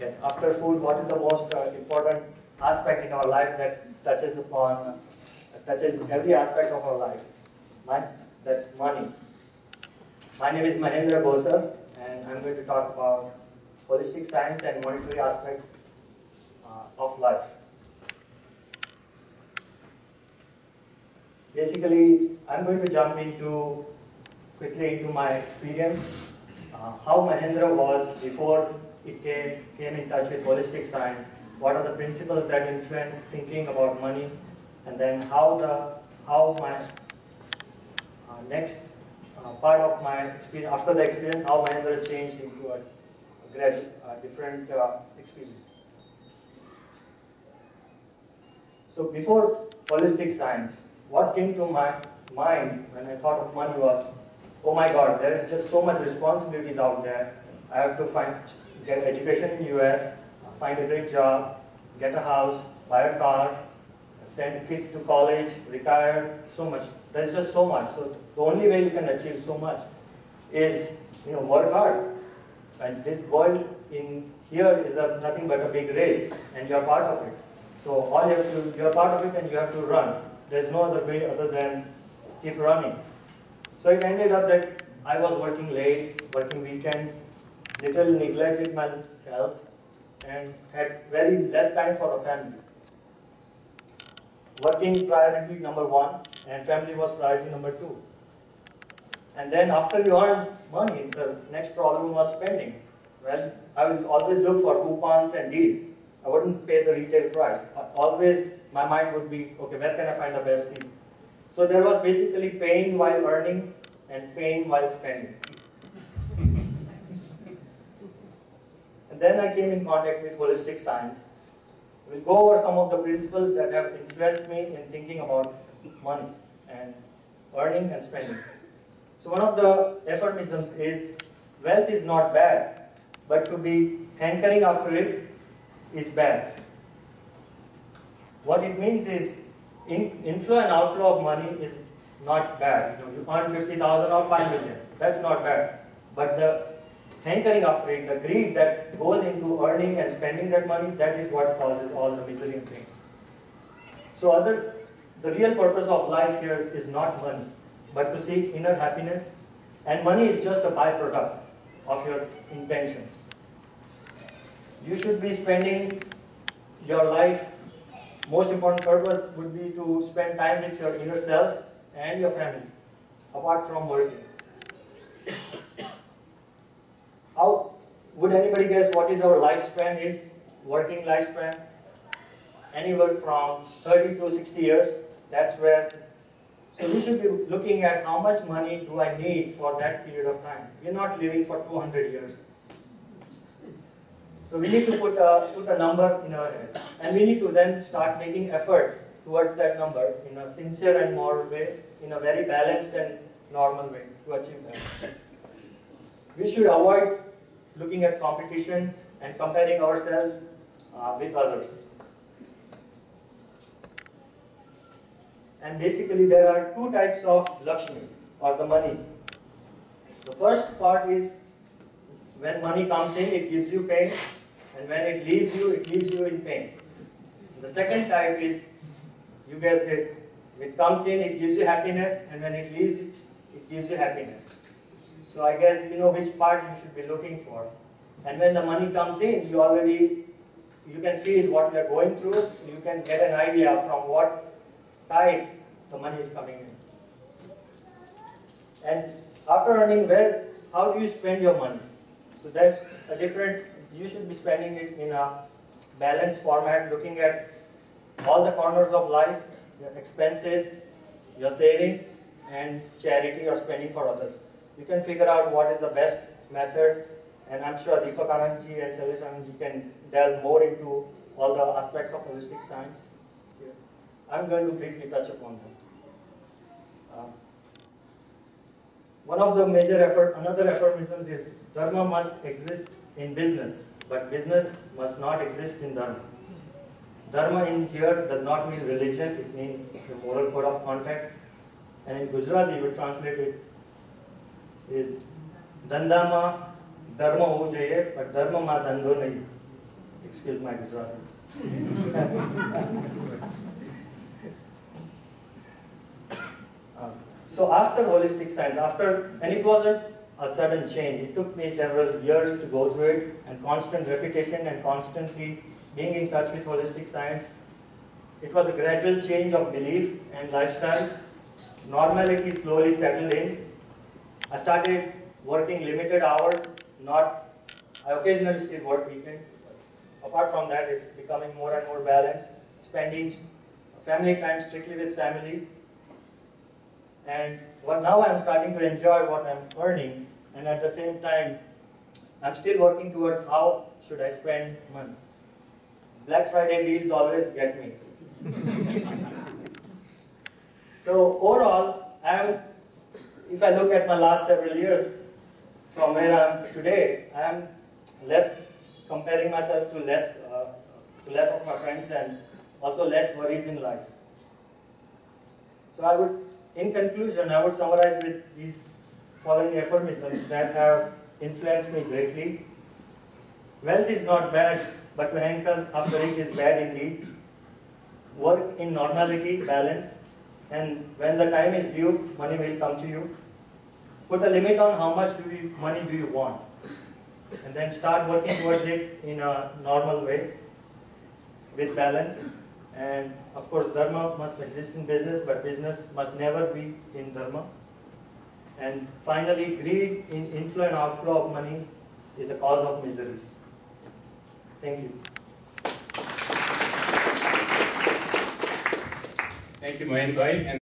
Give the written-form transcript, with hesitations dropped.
Yes, after food, what is the most important aspect in our life that touches every aspect of our life? That's money. My name is Mahendra Bosar, and I'm going to talk about holistic science and monetary aspects of life. Basically, I'm going to jump quickly into my experience, how Mahendra was before it came in touch with holistic science, what are the principles that influence thinking about money, and then how my next part of my experience, after the experience, how Mahendra changed into a different experience. So before holistic science, what came to my mind when I thought of money was, oh my God, there is just so much responsibilities out there. I have to get education in US, find a great job, get a house, buy a car, send a kid to college, retire, so much. There's just so much. So the only way you can achieve so much is, work hard. And this world in here is nothing but a big race, and you're part of it. So all you have to, you're part of it, and you have to run. There's no other way other than keep running. So it ended up that I was working late, working weekends, little neglected my health, and had very less time for a family. Working priority number one, and family was priority number two. And then after you earn money, the next problem was spending. Well, I would always look for coupons and deals. I wouldn't pay the retail price. Always my mind would be, okay, where can I find the best deal? So there was basically paying while earning and paying while spending. And then I came in contact with holistic science. We'll go over some of the principles that have influenced me in thinking about money and earning and spending. So one of the aphorisms is, wealth is not bad, but to be hankering after it is bad. What it means is, inflow and outflow of money is not bad. You earn 50,000 or 5 million, that's not bad. But the hankering after it, the greed that goes into earning and spending that money, that is what causes all the misery and pain. So the real purpose of life here is not money, but to seek inner happiness, and money is just a byproduct of your intentions. You should be spending your life, most important purpose would be to spend time with your inner self and your family, apart from working. How would anybody guess what is our lifespan is? Working lifespan? Anywhere from 30 to 60 years. That's where. So we should be looking at how much money do I need for that period of time. We're not living for 200 years. So we need to put a number in our head. And we need to then start making efforts towards that number in a sincere and moral way, in a very balanced and normal way to achieve that. We should avoid looking at competition and comparing ourselves with others. And basically there are two types of Lakshmi, or the money. The first part is, when money comes in, it gives you pain, and when it leaves you in pain. The second type is, you guessed it, it comes in, it gives you happiness, and when it leaves, it gives you happiness. So I guess you know which part you should be looking for. And when the money comes in, you can feel what you are going through, you can get an idea from what type the money is coming in. And after earning, how do you spend your money? So that's a different, you should be spending it in a balanced format, looking at all the corners of life, your expenses, your savings, and charity or spending for others. You can figure out what is the best method, and I'm sure Deepak Anandji and Sailesh Anandji can delve more into all the aspects of holistic science here. I'm going to briefly touch upon them. One of the another aphorisms is, Dharma must exist in business, but business must not exist in Dharma. Dharma in here does not mean religion, it means the moral code of conduct. And in Gujarati, we translate it is, Dandama dharma ho jaye, but dharma ma dhandho nahi. Excuse my Gujarati. So after holistic science, and it wasn't a sudden change. It took me several years to go through it, and constant repetition and constantly being in touch with holistic science. It was a gradual change of belief and lifestyle. Normality slowly settled in. I started working limited hours, I occasionally still work weekends. Apart from that, it's becoming more and more balanced, spending family time strictly with family. And now I'm starting to enjoy what I'm earning, and at the same time, I'm still working towards how should I spend money. Black Friday deals always get me. So overall, if I look at my last several years, from where I am today, I am less comparing myself to less of my friends, and also less worries in life. So in conclusion, I would summarize with these following affirmations that have influenced me greatly. Wealth is not bad, but to hanker after it is bad indeed. Work in normality, balance, and when the time is due, money will come to you. Put a limit on how much money do you want, and then start working towards it in a normal way with balance. And of course, dharma must exist in business, but business must never be in dharma. And finally, greed in inflow and outflow of money is the cause of miseries. Thank you. Thank you, Mohan bhai.